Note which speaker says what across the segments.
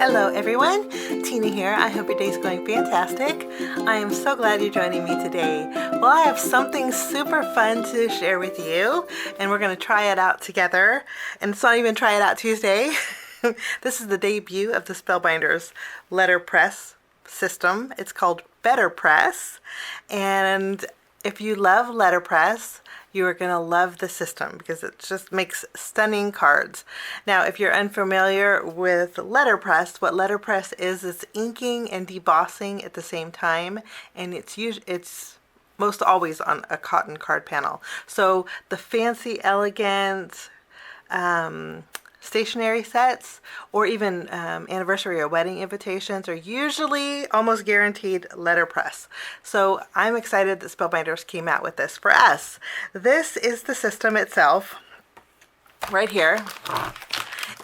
Speaker 1: Hello everyone, Tina here. I hope your day's going fantastic. I am so glad you're joining me today. Well, I have something super fun to share with you, and we're going to try it out together. And it's not even Try It Out Tuesday. This is the debut of the Spellbinders letterpress system. It's called BETTERPRESS, and if you love letterpress, you are going to love the system because it just makes stunning cards. Now, if you're unfamiliar with letterpress, what letterpress is, it's inking and debossing at the same time, and it's most always on a cotton card panel. So the fancy, elegant stationery sets or even anniversary or wedding invitations are usually almost guaranteed letterpress. So I'm excited that Spellbinders came out with this for us. This is the system itself right here.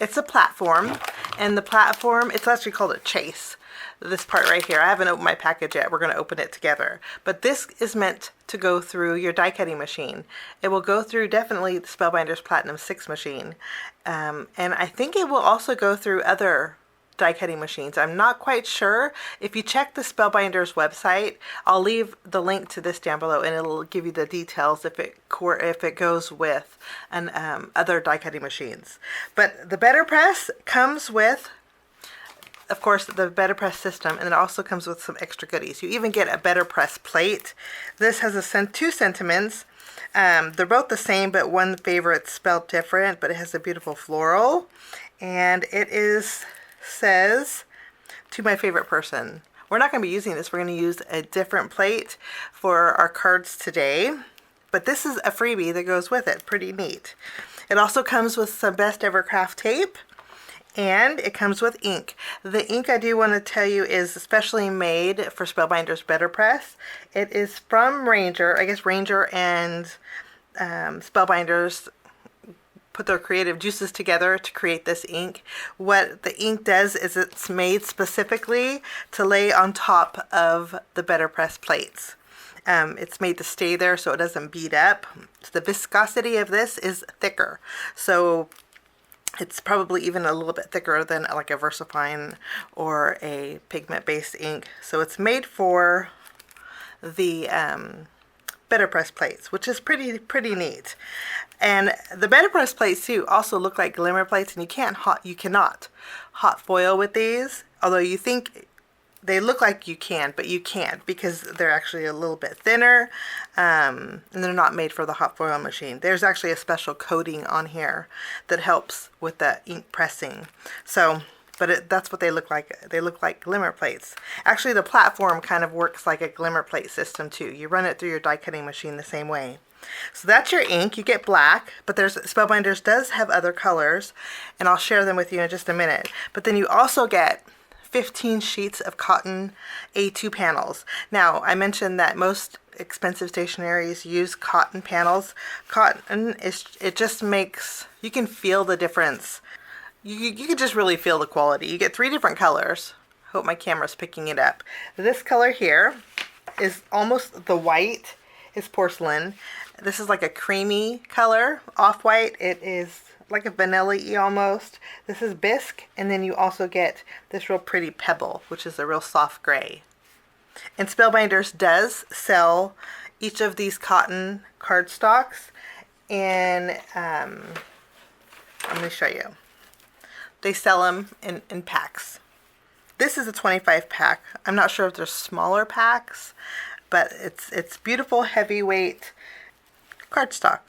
Speaker 1: It's a platform, and the platform, it's actually called a chase. This part right here, I haven't opened my package yet. We're going to open it together. But this is meant to go through your die cutting machine. It will go through definitely the Spellbinders Platinum 6 machine. And I think it will also go through other die cutting machines. I'm not quite sure. If you check the Spellbinders website, I'll leave the link to this down below, and it'll give you the details if it goes with other die cutting machines. But the BETTERPRESS comes with, of course, the BETTERPRESS system, and it also comes with some extra goodies. You even get a BETTERPRESS plate. This has two sentiments. They're both the same, but one favorite's spelled different, but it has a beautiful floral, and it says, "To my favorite person." We're not going to be using this. We're going to use a different plate for our cards today, but this is a freebie that goes with it. Pretty neat. It also comes with some Best Ever Craft tape, and it comes with ink. The ink, I do want to tell you, is specially made for Spellbinders BETTERPRESS. It is from REINKER. I guess REINKER and Spellbinders put their creative juices together to create this ink. What the ink does is it's made specifically to lay on top of the BETTERPRESS plates. It's made to stay there so it doesn't bead up. So the viscosity of this is thicker. So it's probably even a little bit thicker than like a VersaFine or a pigment-based ink. So it's made for the BETTERPRESS plates, which is pretty neat. And the BETTERPRESS plates too also look like glimmer plates, and you cannot hot foil with these. Although you think they look like you can, but you can't because they're actually a little bit thinner, and they're not made for the hot foil machine. There's actually a special coating on here that helps with the ink pressing. So, but that's what they look like. They look like glimmer plates. Actually, the platform kind of works like a glimmer plate system too. You run it through your die cutting machine the same way. So that's your ink. You get black, but Spellbinders does have other colors, and I'll share them with you in just a minute. But then you also get 15 sheets of cotton A2 panels. Now, I mentioned that most expensive stationeries use cotton panels. Cotton it just makes, you can feel the difference. You can just really feel the quality. You get 3 different colors. Hope my camera's picking it up. This color here is almost the white is porcelain. This is like a creamy color, off-white. It is like a vanilla-y almost. This is bisque, and then you also get this real pretty pebble, which is a real soft gray. And Spellbinders does sell each of these cotton cardstocks, and let me show you. They sell them in packs. This is a 25 pack. I'm not sure if there's smaller packs, but it's beautiful heavyweight cardstock.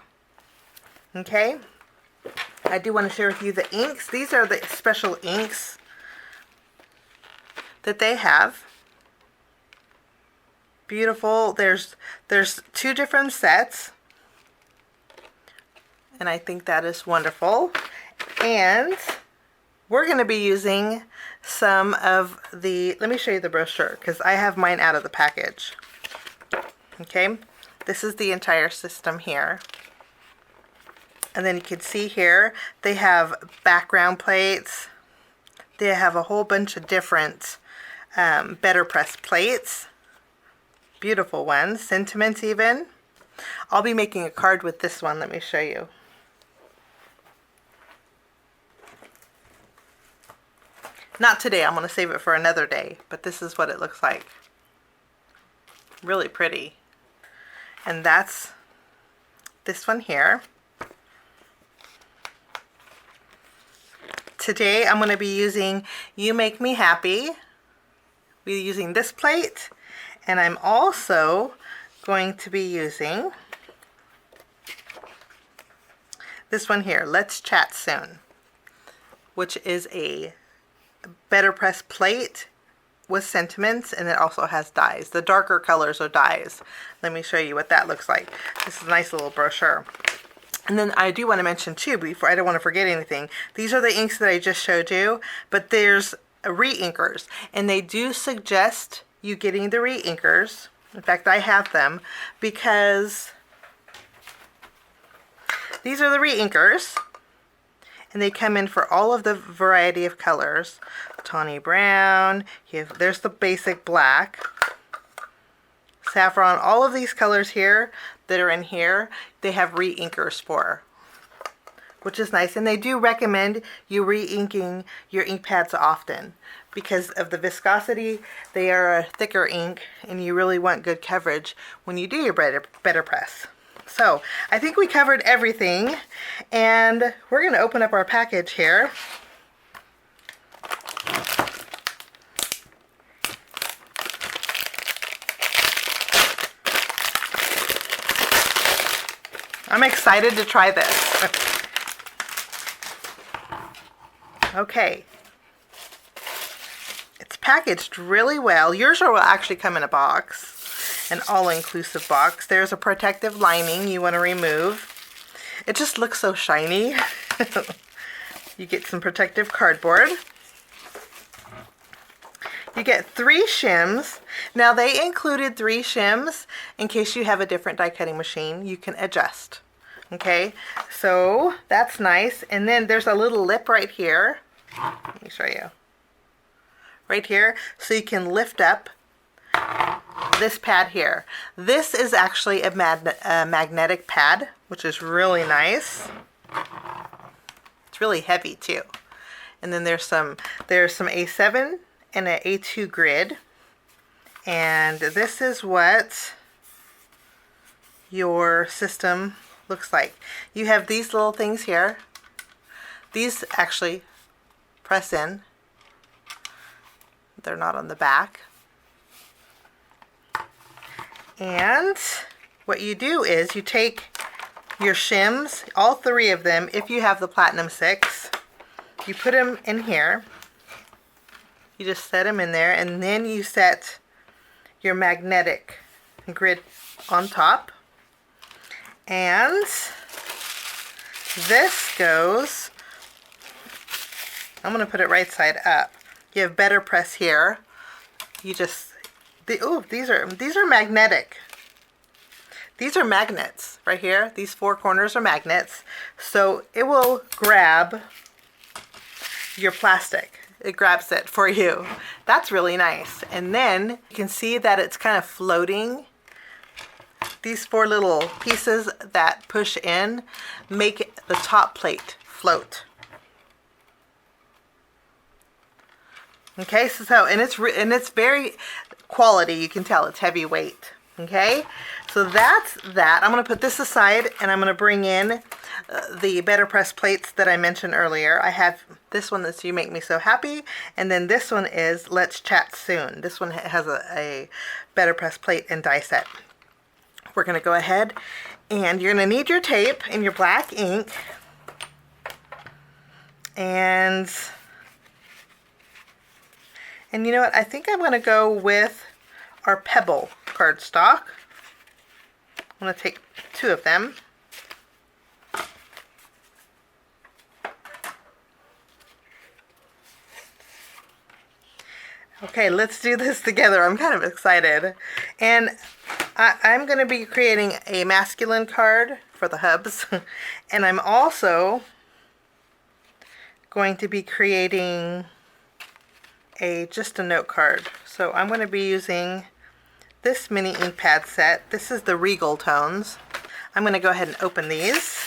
Speaker 1: Okay. I do want to share with you the inks. These are the special inks that they have. Beautiful. There's 2 different sets, and I think that is wonderful. And we're going to be using some of the, let me show you the brochure because I have mine out of the package. Okay, this is the entire system here. And then you can see here, they have background plates. They have a whole bunch of different BETTERPRESS plates. Beautiful ones, sentiments even. I'll be making a card with this one. Let me show you. Not today, I'm going to save it for another day, but this is what it looks like. Really pretty. And that's this one here. Today I'm going to be using You Make Me Happy. We're using this plate, and I'm also going to be using this one here, Let's Chat Soon, which is a BETTERPRESS plate with sentiments, and it also has dies. The darker colors are dies. Let me show you what that looks like. This is a nice little brochure. And then I do want to mention too, before I don't want to forget anything, these are the inks that I just showed you, but there's reinkers, and they do suggest you getting the reinkers. In fact, I have them because these are the reinkers, and they come in for all of the variety of colors. Tawny brown, there's the basic black, saffron, all of these colors here that are in here, they have reinkers for, which is nice. And they do recommend you re-inking your ink pads often because of the viscosity. They are a thicker ink, and you really want good coverage when you do your BETTERPRESS. So I think we covered everything, and we're going to open up our package here. I'm excited to try this. Okay. It's packaged really well. Yours will actually come in a box, an all-inclusive box. There's a protective lining you want to remove. It just looks so shiny. You get some protective cardboard. You get 3 shims. Now they included 3 shims in case you have a different die cutting machine. You can adjust. Okay, so that's nice. And then there's a little lip right here. Let me show you. Right here, so you can lift up this pad here. This is actually a magnetic pad, which is really nice. It's really heavy too. And then there's some A7 and an A2 grid. And this is what your system looks like. You have these little things here. These actually press in. They're not on the back. And what you do is you take your shims, all 3 of them, if you have the Platinum 6, you put them in here. You just set them in there, and then you set your magnetic grid on top. And this goes, I'm going to put it right side up. You have BETTERPRESS here. You just, oh, these are magnetic. These are magnets right here. These 4 corners are magnets. So it will grab your plastic. It grabs it for you. That's really nice. And then you can see that it's kind of floating. These 4 little pieces that push in make the top plate float. Okay, so and it's very quality. You can tell it's heavyweight. Okay, so that's that. I'm going to put this aside, and I'm going to bring in the BETTERPRESS plates that I mentioned earlier. I have this one that's You Make Me So Happy, and then this one is Let's Chat Soon. This one has a BETTERPRESS plate and die set. We're going to go ahead, and you're going to need your tape and your black ink, and you know what? I think I'm going to go with our Pebble cardstock. I'm going to take 2 of them. Okay, let's do this together. I'm kind of excited. And I'm going to be creating a masculine card for the hubs. And I'm also going to be creating just a note card. So I'm going to be using this mini ink pad set. This is the Regal tones. I'm going to go ahead and open these.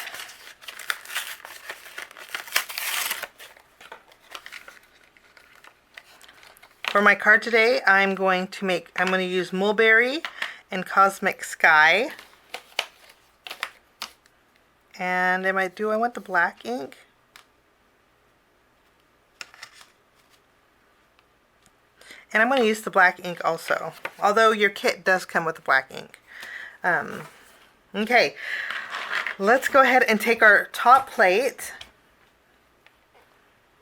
Speaker 1: For my card today, I'm going to use Mulberry and Cosmic Sky. And do I want the black ink? And I'm going to use the black ink also, although your kit does come with the black ink. Okay, let's go ahead and take our top plate.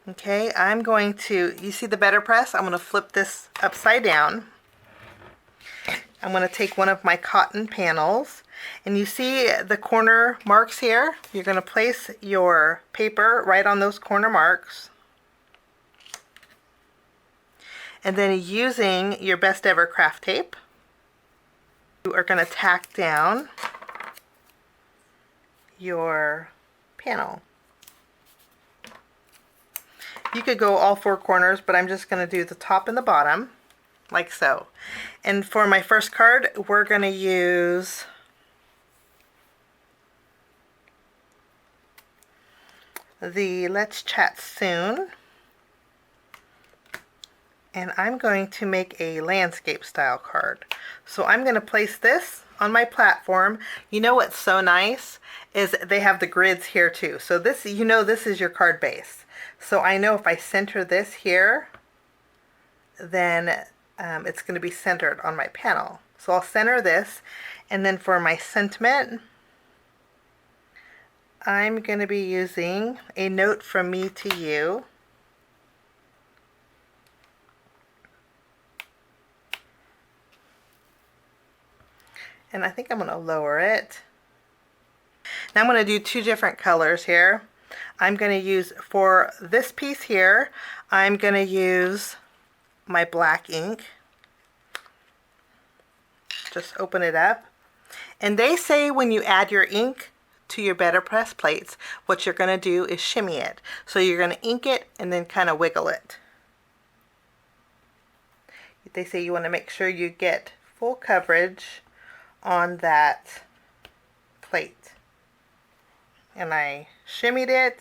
Speaker 1: Okay, I'm going to, you see the BETTERPRESS? I'm going to flip this upside down. I'm going to take one of my cotton panels, and you see the corner marks here? You're going to place your paper right on those corner marks. And then using your Best Ever craft tape, you are going to tack down your panel. You could go all four corners, but I'm just going to do the top and the bottom, like so. And for my first card, we're going to use the Let's Chat Soon. And I'm going to make a landscape style card. So I'm going to place this on my platform. You know what's so nice is they have the grids here too. So this, you know, this is your card base. So I know if I center this here, then it's going to be centered on my panel. So I'll center this, and then for my sentiment, I'm going to be using a note from me to you. And I think I'm going to lower it. Now I'm going to do two different colors here. I'm going to use, for this piece here, I'm going to use my black ink. Just open it up. And they say when you add your ink to your BETTERPRESS plates, what you're going to do is shimmy it. So you're going to ink it and then kind of wiggle it. They say you want to make sure you get full coverage on that plate. And I shimmied it.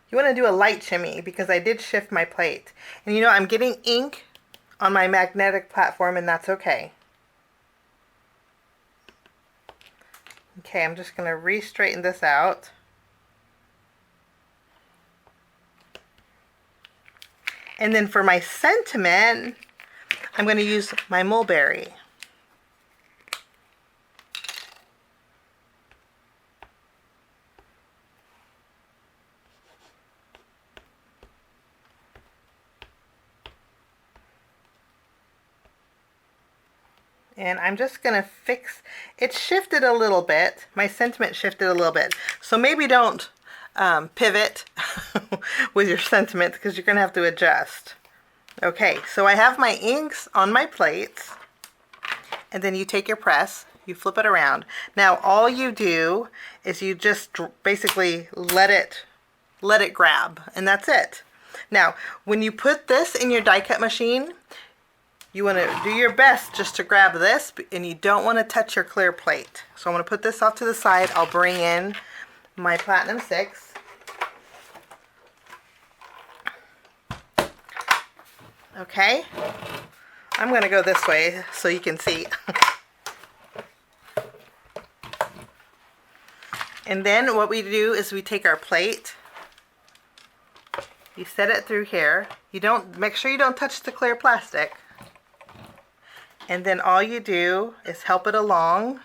Speaker 1: You want to do a light shimmy because I did shift my plate. And you know, I'm getting ink on my magnetic platform, and that's okay. Okay, I'm just going to re-straighten this out. And then for my sentiment, I'm going to use my Mulberry. And I'm just going to fix, it shifted a little bit. My sentiment shifted a little bit. So maybe don't pivot with your sentiment because you're going to have to adjust. Okay, so I have my inks on my plates, and then you take your press, you flip it around. Now all you do is you just basically let it grab, and that's it. Now when you put this in your die cut machine, you want to do your best just to grab this, and you don't want to touch your clear plate. So I'm going to put this off to the side. I'll bring in my Platinum 6. Okay, I'm going to go this way so you can see. And then what we do is we take our plate, you set it through here. You don't, make sure you don't touch the clear plastic. And then all you do is help it along,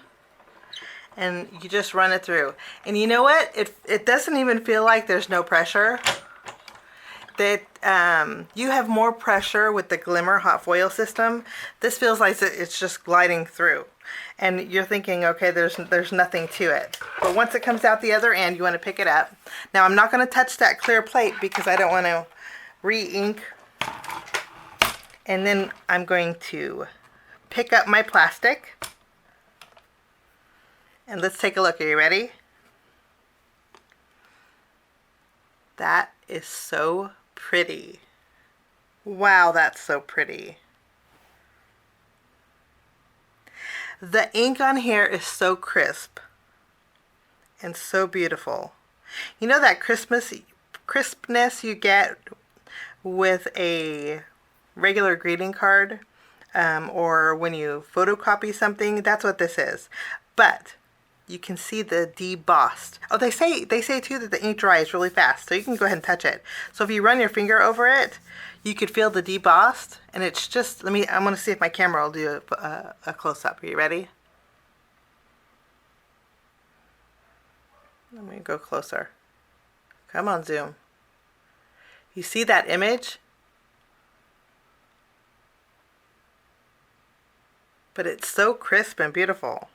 Speaker 1: and you just run it through. And you know what? It doesn't even feel like there's no pressure. That you have more pressure with the Glimmer hot foil system. This feels like it's just gliding through, and you're thinking, okay, there's nothing to it. But once it comes out the other end, you want to pick it up. Now I'm not going to touch that clear plate because I don't want to re-ink. And then I'm going to pick up my plastic, and let's take a look. Are you ready? That is so pretty. Wow, that's so pretty. The ink on here is so crisp, and so beautiful. You know that crispness you get with a regular greeting card, or when you photocopy something? That's what this is. But you can see the debossed. Oh, they say too that the ink dries really fast, so you can go ahead and touch it. So if you run your finger over it, you could feel the debossed, and it's just, I'm gonna see if my camera will do a close-up. Are you ready? Let me go closer. Come on, zoom. You see that image? But it's so crisp and beautiful.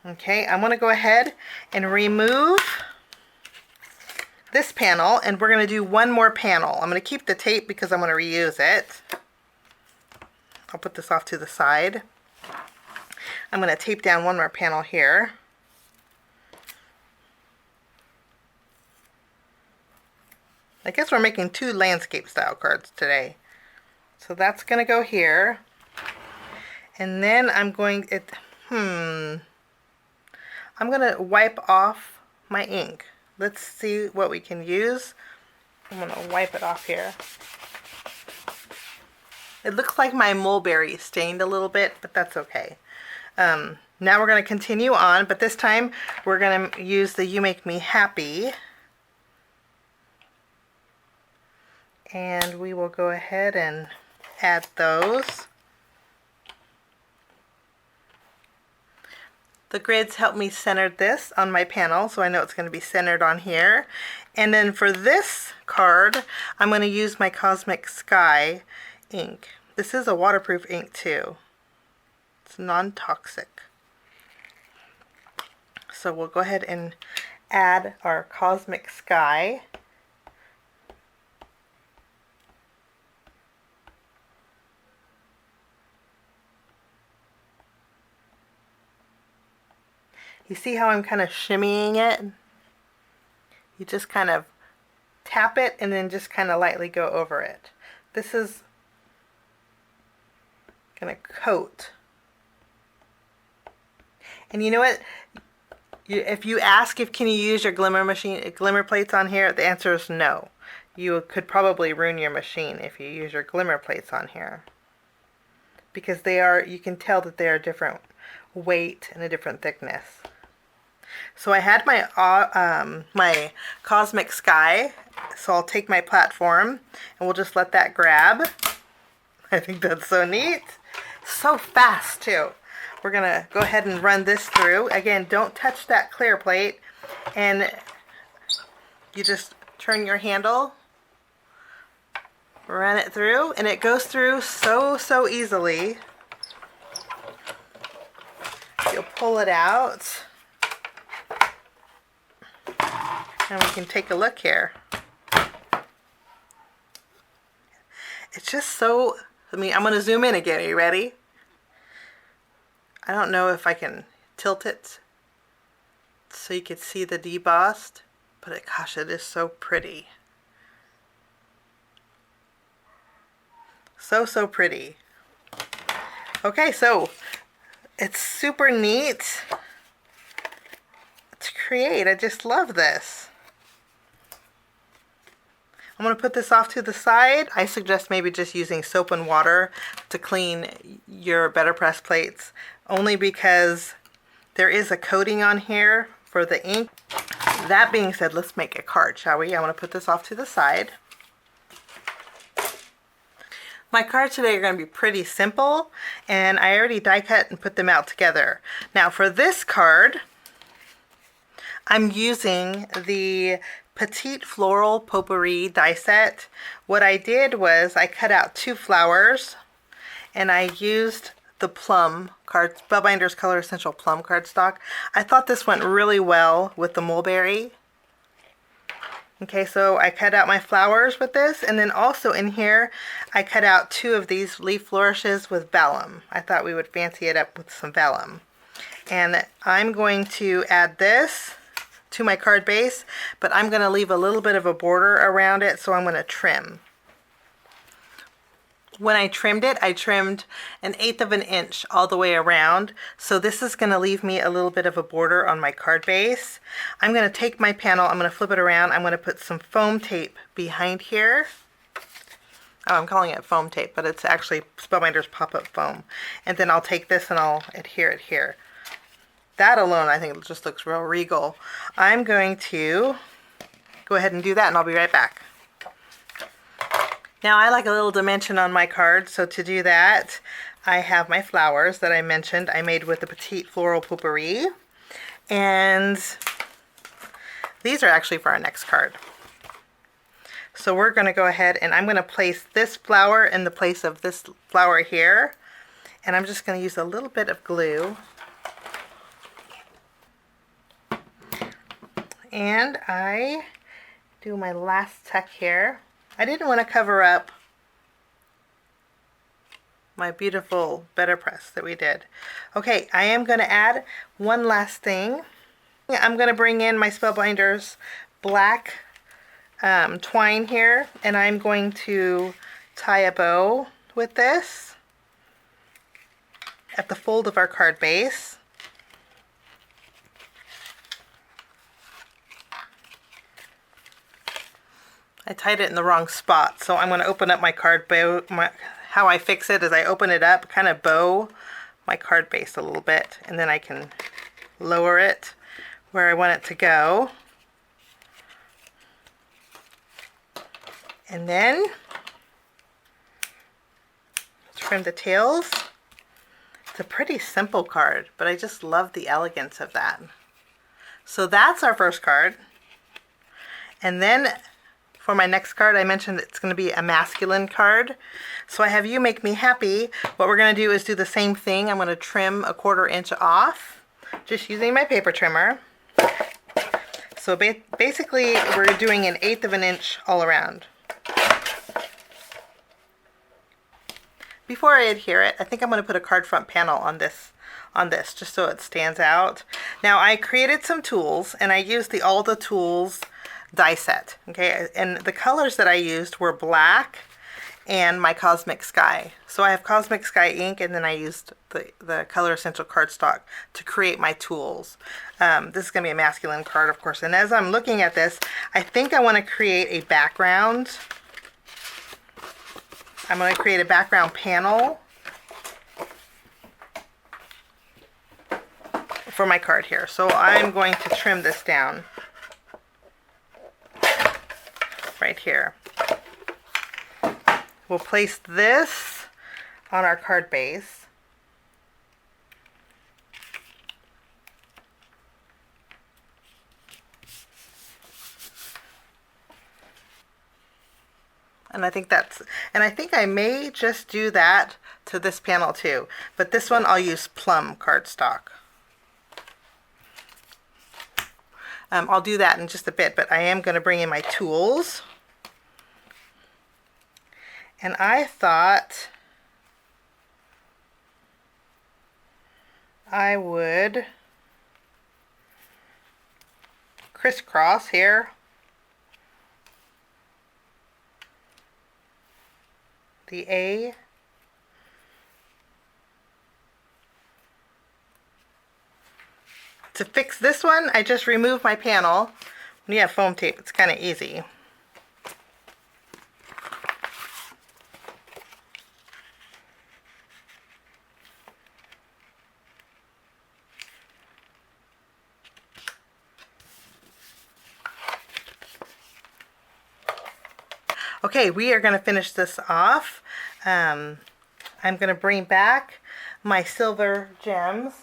Speaker 1: Okay, I'm going to go ahead and remove this panel, and we're going to do one more panel. I'm going to keep the tape because I'm going to reuse it. I'll put this off to the side. I'm going to tape down one more panel here. I guess we're making 2 landscape style cards today. So that's going to go here. And then I'm going to wipe off my ink. Let's see what we can use. I'm going to wipe it off here. It looks like my mulberry stained a little bit, but that's okay. Now we're going to continue on, but this time we're going to use the You Make Me Happy. And we will go ahead and add those. The grids help me center this on my panel, so I know it's going to be centered on here. And then for this card, I'm going to use my Cosmic Sky ink. This is a waterproof ink too. It's non-toxic. So we'll go ahead and add our Cosmic Sky. You see how I'm kind of shimmying it? You just kind of tap it and then just kind of lightly go over it. This is going to coat. And you know what? If you ask if can you use your glimmer plates on here, the answer is no. You could probably ruin your machine if you use your glimmer plates on here. Because you can tell that they are different weight and a different thickness. So I had my my Cosmic Sky, so I'll take my platform and we'll just let that grab. I think that's so neat. So fast too. We're gonna go ahead and run this through. Again, don't touch that clear plate, and you just turn your handle, run it through, and it goes through so easily. You'll pull it out. And we can take a look here. It's just so, I'm going to zoom in again. Are you ready? I don't know if I can tilt it so you can see the debossed, but gosh, it is so pretty. So pretty. Okay, so it's super neat to create. I just love this. I'm going to put this off to the side. I suggest maybe just using soap and water to clean your BETTERPRESS plates, only because there is a coating on here for the ink. That being said, let's make a card, shall we? I want to put this off to the side. My cards today are going to be pretty simple, and I already die cut and put them out together. Now for this card, I'm using the Petite Floral Potpourri die set. What I did was I cut out 2 flowers, and I used the Plum Spellbinders Color Essential Plum cardstock. I thought this went really well with the mulberry. Okay, so I cut out my flowers with this, and then also in here I cut out 2 of these leaf flourishes with vellum. I thought we would fancy it up with some vellum. And I'm going to add this to my card base, but I'm going to leave a little bit of a border around it, so I'm going to trim. When I trimmed it, I trimmed 1/8 of an inch all the way around. So this is going to leave me a little bit of a border on my card base. I'm going to take my panel, I'm going to flip it around, I'm going to put some foam tape behind here. Oh, I'm calling it foam tape, but it's actually Spellbinders pop-up foam. And then I'll take this and I'll adhere it here. That alone, I think it just looks real regal. I'm going to go ahead and do that, and I'll be right back. Now I like a little dimension on my card, so to do that, I have my flowers that I mentioned. I made with the Petite Floral Potpourri, and these are actually for our next card. So we're going to go ahead and I'm going to place this flower in the place of this flower here, and I'm just going to use a little bit of glue. And I do my last tuck here. I didn't want to cover up my beautiful BETTERPRESS that we did. Okay, I am going to add one last thing. I'm going to bring in my Spellbinders black twine here, and I'm going to tie a bow with this at the fold of our card base. I tied it in the wrong spot, so I'm going to open up my card bow. How I fix it is I open it up, kind of bow my card base a little bit, and then I can lower it where I want it to go. And then trim the tails. It's a pretty simple card, but I just love the elegance of that. So that's our first card. And then for my next card, I mentioned it's going to be a masculine card. So I have You Make Me Happy. What we're going to do is do the same thing. I'm going to trim 1/4 inch off, just using my paper trimmer. So basically, we're doing 1/8 of an inch all around. Before I adhere it, I think I'm going to put a card front panel on this just so it stands out. Now I created some tools, and I used the All the Tools die set. Okay, and the colors that I used were black and my Cosmic Sky. So I have Cosmic Sky ink, and then I used the Color Essential cardstock to create my tools. This is going to be a masculine card, of course, and as I'm looking at this, I think I want to create a background. I'm going to create a background panel for my card here. So I'm going to trim this down right here. We'll place this on our card base. And I think I may just do that to this panel too. But this one I'll use Plum cardstock. I'll do that in just a bit, but I am going to bring in my tools. And I thought I would crisscross here the A. To fix this one, I just remove my panel. When you have foam tape, it's kind of easy. Okay, we are going to finish this off. I'm going to bring back my silver gems.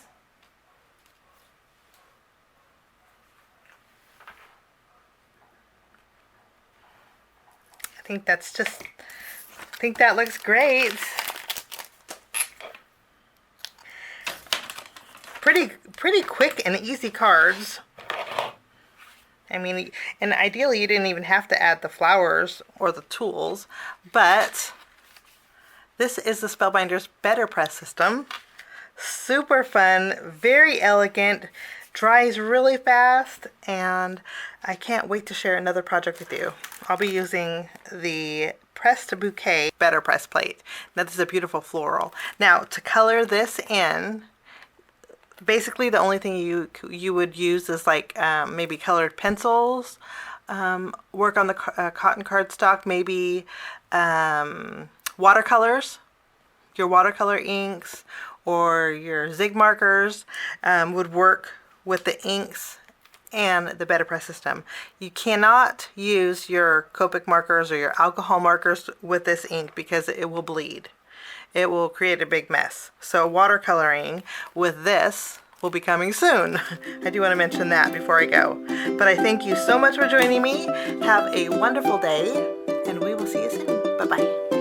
Speaker 1: I think that looks great. Pretty quick and easy cards. I mean, and ideally you didn't even have to add the flowers or the tools, but this is the Spellbinders BETTERPRESS system. Super fun, very elegant, dries really fast, and I can't wait to share another project with you. I'll be using the pressed bouquet BETTERPRESS plate. Now this is a beautiful floral. Now to color this in, basically the only thing you would use is like maybe colored pencils, work on the cotton cardstock, maybe watercolors, your watercolor inks or your zig markers would work with the inks and the BETTERPRESS system. You cannot use your Copic markers or your alcohol markers with this ink because it will bleed. It will create a big mess. So watercoloring with this will be coming soon. I do want to mention that before I go. But I thank you so much for joining me. Have a wonderful day, and we will see you soon. Bye-bye.